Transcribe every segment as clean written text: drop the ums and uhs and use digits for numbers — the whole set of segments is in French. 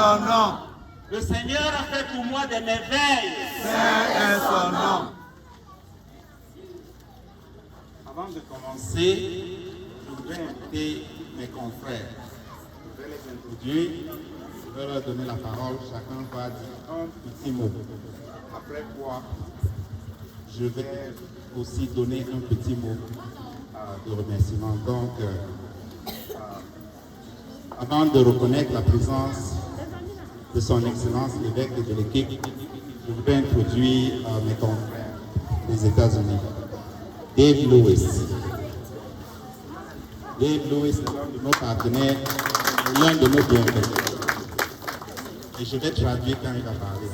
son nom. Le Seigneur a fait pour moi des merveilles. Saint est son nom. Avant de commencer, je voudrais inviter mes confrères. Je vais les introduire, je vais leur donner la parole. Chacun va dire un petit mot. Après quoi, je vais aussi donner un petit mot de remerciement. Donc, avant de reconnaître la présence de son Excellence l'évêque et de l'équipe, je voudrais introduire mes confrères des États-Unis. Dave Lewis. Dave Lewis est l'un de nos partenaires et l'un de nos bienfaiteurs. Et je vais traduire quand il va parler.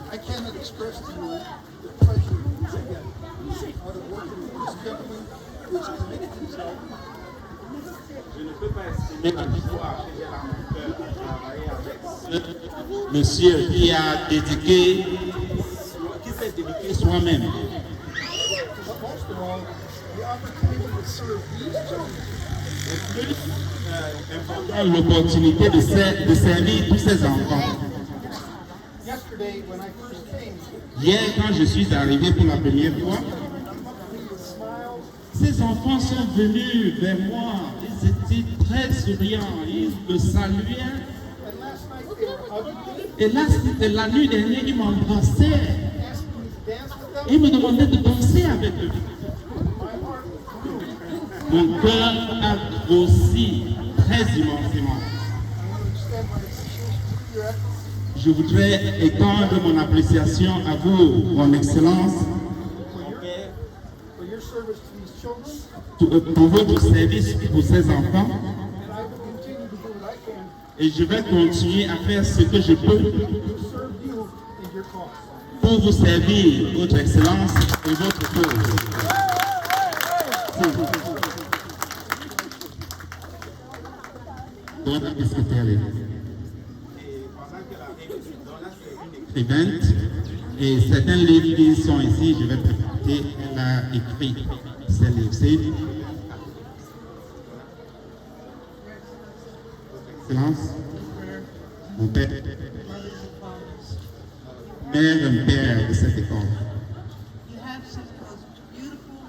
I cannot express to you the pleasure I get out of working with this gentleman who is committed himself. Je ne peux pas estimer la joie que j'ai dans mon cœur à travailler avec ce monsieur qui a dédiqué, qui s'est dédiqué soi-même. But most of all, the opportunity to serve these children. L'opportunité de servir tous ces enfants. Yesterday, when I first came, Hier, quand je suis arrivé pour la première fois, ces enfants sont venus vers moi. Ils étaient très souriants, ils me saluaient. and last night they were hugging me, Et là, c'était la nuit dernière, ils m'embrassaient. asking me to dance with them. Ils me demandaient de danser avec eux. My heart grew. Mon cœur a grossi très immensément. I want to extend my appreciation to your efforts. Je voudrais étendre mon appréciation à vous, mon Excellence, For your service to these children, pour votre service pour ces enfants. and I will continue to do what I can Et je vais continuer à faire ce que je peux to serve you in your cause. pour vous servir, votre Excellence et votre cause. Donc, qu'est-ce que tu as dit? Écrivaine, et certains livres qui sont ici, je vais présenter, elle a écrit ces livres. C'est Excellence, mon père, mère et père de cette école. You have some of the most beautiful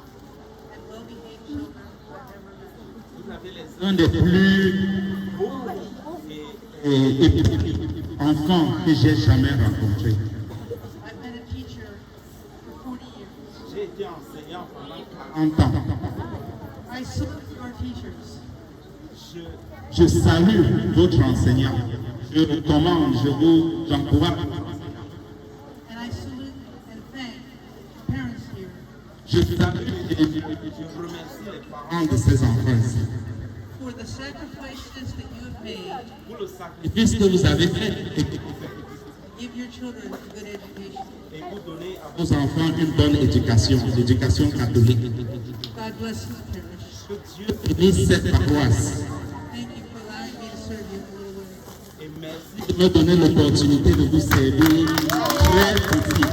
and well-behaved children I've ever met. Un des plus enfants que j'ai jamais rencontrés. I've been a teacher for 40 years. J'ai été enseignant pendant 40 ans. I salute our teachers. Je salue votre enseignant. Je vous recommande, je vous encourage. And I salute and thank the parents here Je salue et je remercie les parents de ces enfants ici. for the sacrifices that you have made Pour le sacrifice que vous avez fait et to give your children a good education. pour donner à vos enfants une bonne éducation, l'éducation catholique. God bless you, parish. Que Dieu bénisse cette paroisse. Thank you for allowing me to serve you in a little way. Et merci de me donner l'opportunité de vous servir très petit.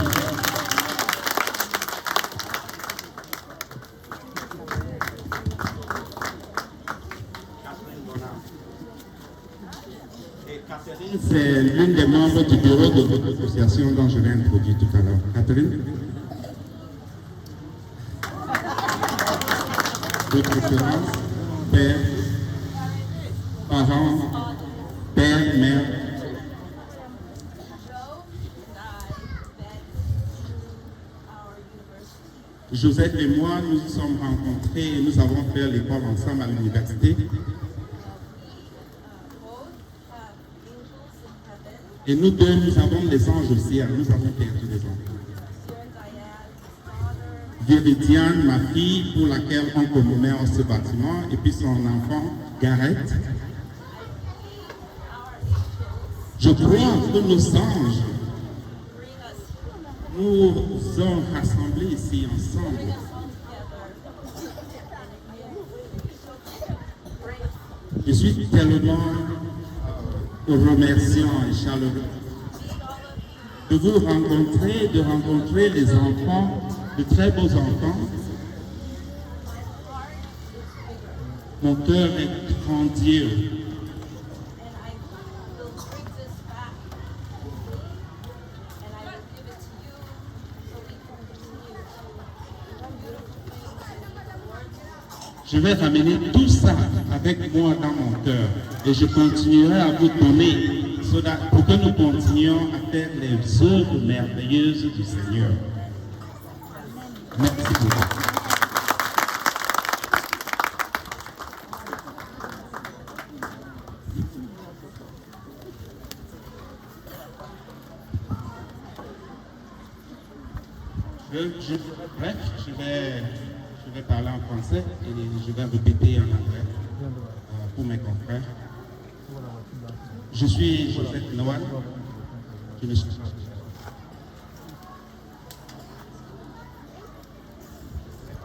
C'est l'une des membres du bureau de votre association dont je l'ai introduit tout à l'heure. Catherine? Votre Excellence, père, parents, père, mère. Joseph et moi, nous nous sommes rencontrés et nous avons fait l'école ensemble à l'université. Et nous deux, nous avons des anges au ciel. Nous avons perdu des enfants. Viridiane, ma fille, pour laquelle on commémore ce bâtiment, et puis son enfant, Gareth. Je crois que nos anges nous ont rassemblés ici ensemble. Je suis tellement remerciant et chaleureux de vous rencontrer, de rencontrer les enfants, de très beaux enfants. Mon cœur est grandiose. Je vais ramener tout ça avec moi dans mon cœur et je continuerai à vous donner pour que nous continuions à faire les œuvres merveilleuses du Seigneur. Merci beaucoup. Bref, je vais parler en français et je vais répéter en anglais pour mes confrères. Je suis Joseph Noël.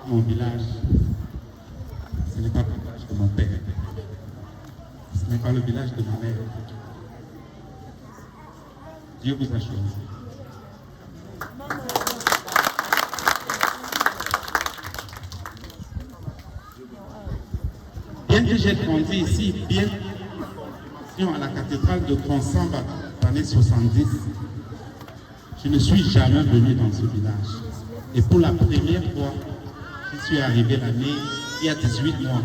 Mon village, ce n'est pas le village de mon père. Ce n'est pas le village de ma mère. Dieu vous a choisi. Bien que j'ai grandi ici, bien à la cathédrale de Constant dans les années 70, je ne suis jamais venu dans ce village. Et pour la première fois, je suis arrivé l'année, il y a 18 mois.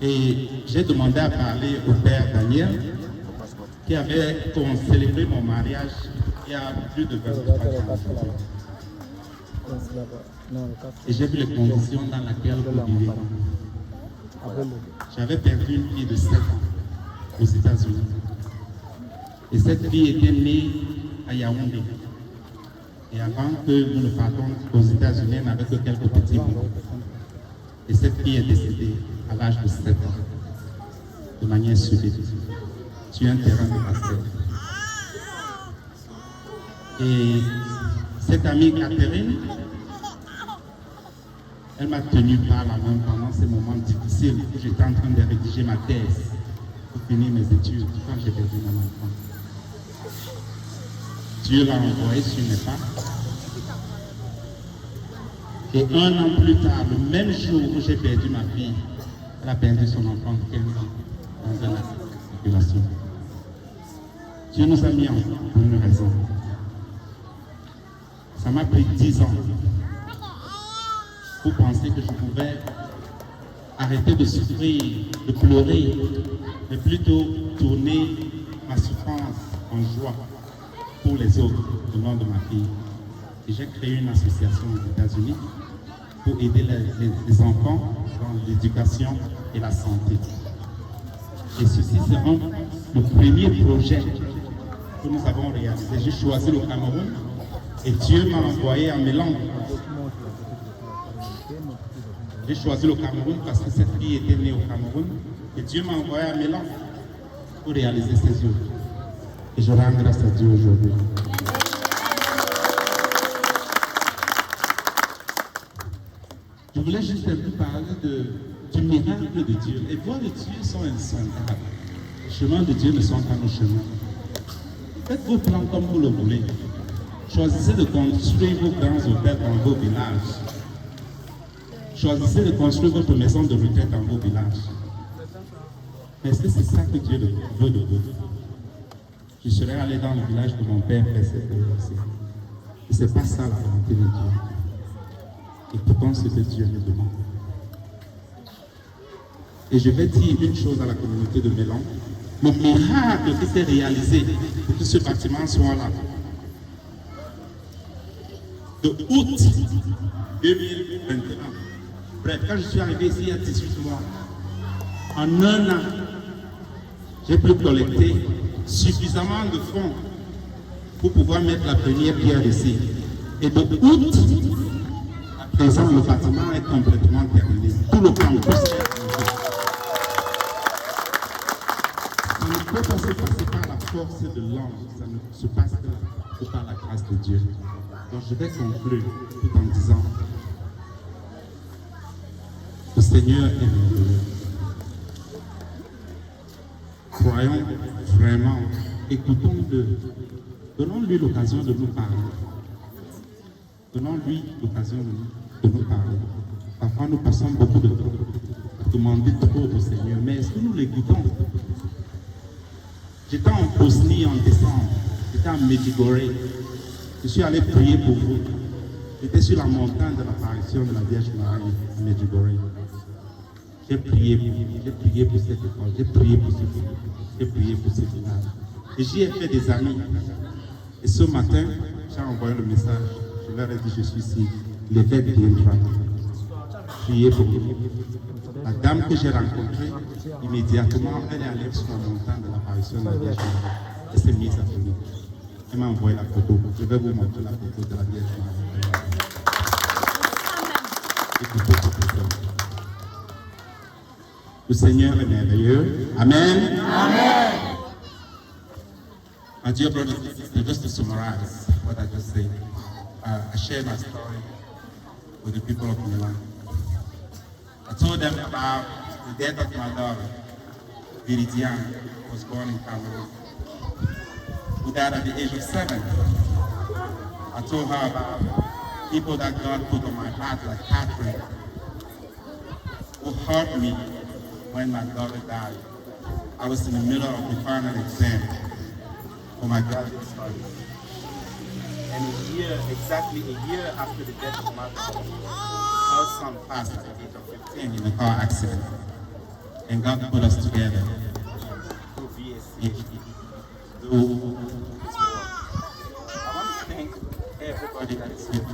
Et j'ai demandé à parler au père Daniel, qui avait célébré mon mariage il y a plus de 23 ans. Et j'ai vu les conditions dans lesquelles vous vivez. J'avais perdu une fille de 7 ans aux États-Unis. Et cette fille était née à Yaoundé. Et avant que nous ne partons aux États-Unis, elle n'avait que quelques petits mots. Et cette fille est décédée à l'âge de 7 ans, de manière subite, sur un terrain de basket. Et cette amie Catherine, elle m'a tenu par la main pendant ces moments difficiles où j'étais en train de rédiger ma thèse pour finir mes études quand j'ai perdu mon enfant. Dieu l'a envoyé sur mes pas. Et 1 an plus tard, le même jour où j'ai perdu ma fille, elle a perdu son enfant de 15 ans dans une circulation. Dieu nous a mis en pour une raison. Ça m'a pris 10 ans pour penser que je pouvais arrêter de souffrir, de pleurer, mais plutôt tourner ma souffrance en joie pour les autres, au nom de ma fille. Et j'ai créé une association aux États-Unis pour aider les enfants dans l'éducation et la santé. Et ceci, c'est le premier projet que nous avons réalisé. J'ai choisi le Cameroun et Dieu m'a envoyé à Mélange. J'ai choisi le Cameroun parce que cette fille était née au Cameroun et Dieu m'a envoyé à Mélange pour réaliser ses œuvres. Et je rends grâce à Dieu aujourd'hui. Je voulais juste un peu parler du miracle de Dieu. Les voies de Dieu sont insondables. Les chemins de Dieu ne sont pas nos chemins. Faites vos plans comme vous le voulez. Choisissez de construire vos grands hôtels dans vos villages. Choisissez de construire votre maison de retraite dans vos villages. Mais est-ce que c'est ça que Dieu veut de vous? Je serais allé dans le village de mon père faire cette aussi. Et ce n'est pas ça la volonté de Dieu. Et pourtant, c'est ce que Dieu nous demande. Et je vais dire une chose à la communauté de Mélan. Le miracle qui s'est réalisé pour que ce bâtiment soit là. De août 2021. Bref, quand je suis arrivé ici il y a 18 mois, en 1 an, j'ai pu collecter suffisamment de fonds pour pouvoir mettre la première pierre ici. Et de août, à présent, le bâtiment est complètement terminé. Tout le campus est terminé. Ça ne peut pas se passer par la force de l'homme, ça ne se passe que par la grâce de Dieu. Donc je vais conclure tout en disant, le Seigneur est merveilleux. Croyons vraiment écoutons-le. Donnons-lui l'occasion de nous parler. Donnons-lui l'occasion de nous parler. Parfois, nous passons beaucoup de temps à demander trop au Seigneur, mais est-ce que nous l'écoutons? J'étais en Bosnie en décembre, j'étais à Medjugorje. Je suis allé prier pour vous. J'étais sur la montagne de l'apparition de la Vierge Marie à Medjugorje. J'ai prié pour cette école, j'ai prié pour ce village, j'ai prié pour ce village. Et j'y ai fait des amis. Et ce matin, j'ai envoyé le message. Je leur ai dit, je suis ici. L'évêque viendra. Priez pour vous. La dame que j'ai rencontrée, immédiatement, elle est allée sur la montagne de l'apparition de la Vierge Marie. Elle s'est mise à prier. Elle m'a envoyé la photo. Je vais vous montrer la photo de la Vierge Marie. Écoutez cette personne. Le Seigneur est merveilleux. Amen. Amen. My dear brothers and sisters, just to summarize what I just said, I shared my story with the people of Milan. I told them about the death of my daughter, Viridiana, who was born in Cameroon, who died at the age of 7. I told her about people that God put on my path, like Catherine, who helped me when my daughter died. I was in the middle of the final exam for my graduate studies. And exactly a year after the death of my daughter, her son passed at the age of 15 in a car accident. And God put us together through VSC, through His work. I want to thank everybody that is here.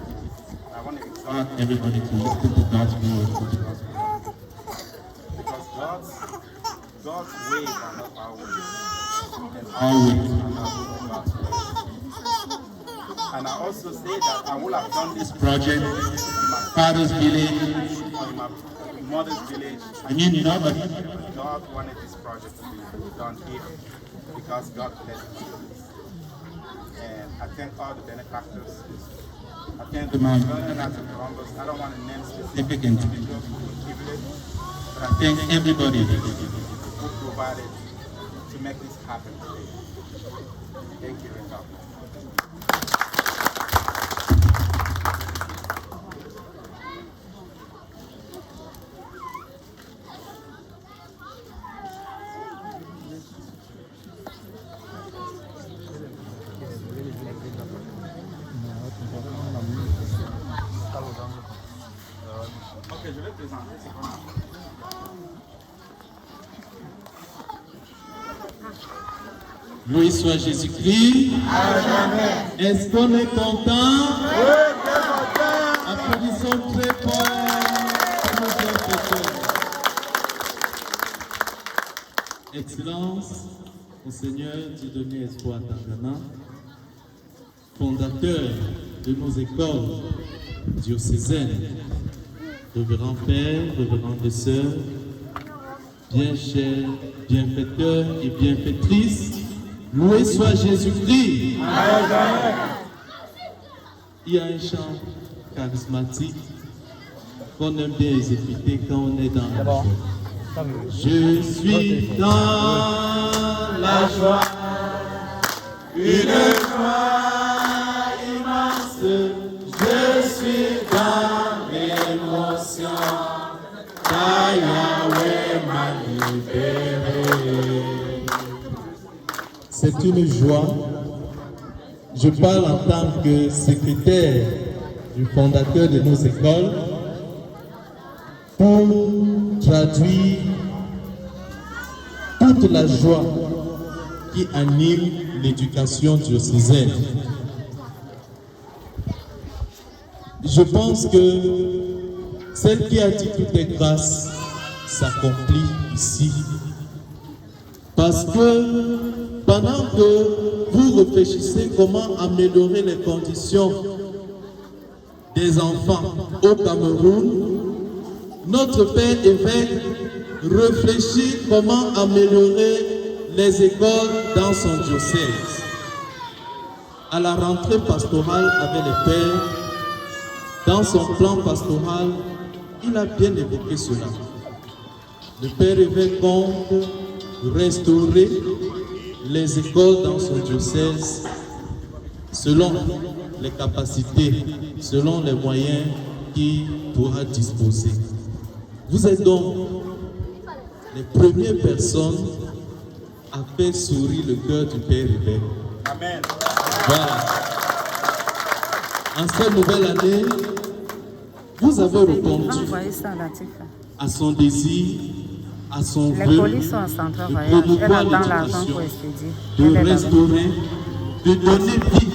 I want to exhort everybody to listen to God's word, to God's word. Because God's ways are not our ways. And our ways are not God's ways. And I also say that I would have done this project in my father's village or in my mother's village. I knew nobody. God wanted this project to be done here because God blessed me. And I thank all the benefactors. I thank the Mount Vernon of Columbus. I don't want to name specific individuals who contributed, but I thank everybody who provided to make this happen today. Thank you, and God bless. Ok, je vais te présenter ce qu'on a. Loué soit Jésus-Christ. À jamais. Est-ce qu'on est content? Oui, très content. Applaudissons très fort. Excellence, Monseigneur Dieudonné Espoir Tangana, fondateur de nos écoles diocésaines, révérend Père, révérende Sœurs, bien chers, bienfaiteurs et bienfaitrices, loué soit Jésus-Christ. Il y a un chant charismatique qu'on aime bien exécuter quand on est dans la joie. Je suis dans la joie, une joie immense, je suis dans l'émotion, car Yahweh m'a libéré. C'est une joie. Je parle en tant que secrétaire du fondateur de nos écoles pour traduire toute la joie qui anime l'éducation diocésaine. Je pense que celle qui a dit toutes les grâces s'accomplit ici. Parce que pendant que vous réfléchissez comment améliorer les conditions des enfants au Cameroun, notre Père évêque réfléchit comment améliorer les écoles dans son diocèse. À la rentrée pastorale avec les pères, dans son plan pastoral, il a bien évoqué cela. Le Père évêque compte restaurer les écoles dans son diocèse selon les capacités, selon les moyens qu'il pourra disposer. Vous êtes donc les premières personnes à faire sourire le cœur du Père Hubert. Amen. Voilà. En cette nouvelle année, vous avez répondu Envoyez ça à Latif. à son désir, à son Les vœu colis sont en centre de voyage. Elle promouvoir attend l'argent l'éducation, pour expédier. de Elle est là-bas. restaurer, de donner vie